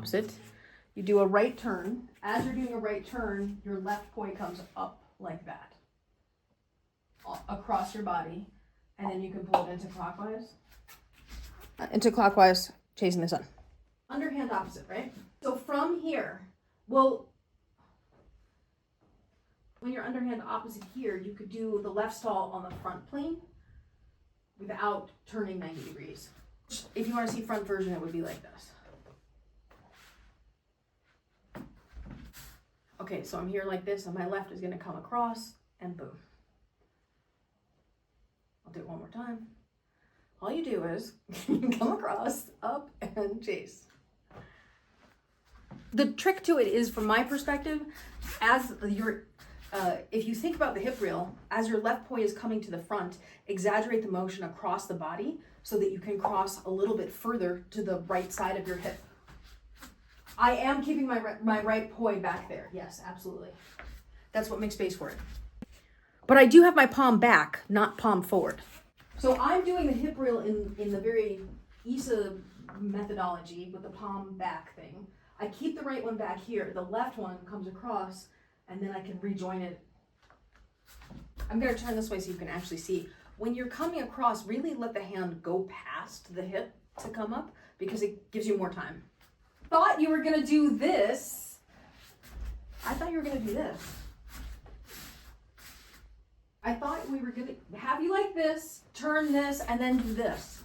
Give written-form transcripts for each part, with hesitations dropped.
opposite. You do a right turn. As you're doing a right turn, your left poi comes up like that, across your body, and then you can pull it into clockwise. Into clockwise, chasing the sun. Underhand opposite, right? So from here, well, when you're underhand opposite here, you could do the left stall on the front plane without turning 90 degrees. If you want to see front version, it would be like this. Okay, so I'm here like this, and my left is going to come across, and boom. I'll do it one more time. All you do is come across, up, and chase. The trick to it is, from my perspective, as your if you think about the hip reel, as your left poi is coming to the front, exaggerate the motion across the body so that you can cross a little bit further to the right side of your hip. I am keeping my right poi back there. Yes, absolutely. That's what makes space for it. But I do have my palm back, not palm forward. So I'm doing the hip reel in the very ISA methodology with the palm back thing. I keep the right one back here. The left one comes across, and then I can rejoin it. I'm going to turn this way so you can actually see. When you're coming across, really let the hand go past the hip to come up, because it gives you more time. Thought you were going to do this. I thought you were going to do this. I thought we were going to have you like this, turn this, and then do this.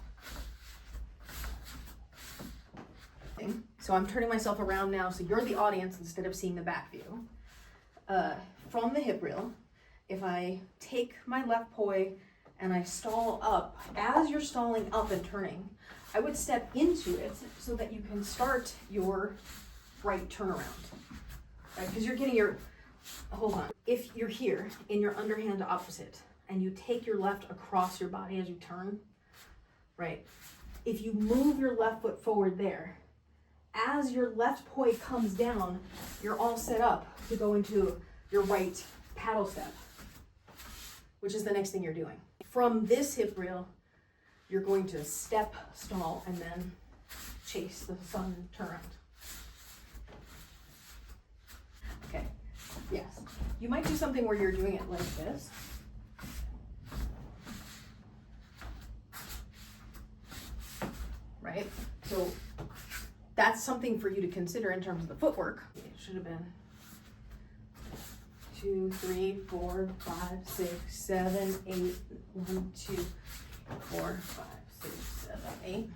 So I'm turning myself around now, so you're the audience instead of seeing the back view. From the hip reel, if I take my left poi and I stall up, as you're stalling up and turning, I would step into it so that you can start your right turnaround, right? Because you're getting your, hold on. If you're here in your underhand opposite and you take your left across your body as you turn, right? If you move your left foot forward there, as your left poi comes down, you're all set up to go into your right paddle step, which is the next thing you're doing. From this hip reel, you're going to step, stall, and then chase the sun turnaround. Okay, yes. You might do something where you're doing it like this. Right? So that's something for you to consider in terms of the footwork. It should have been 2, 3, 4, 5, 6, 7, 8. 1, 2, 4, 5, 6, 7, 8.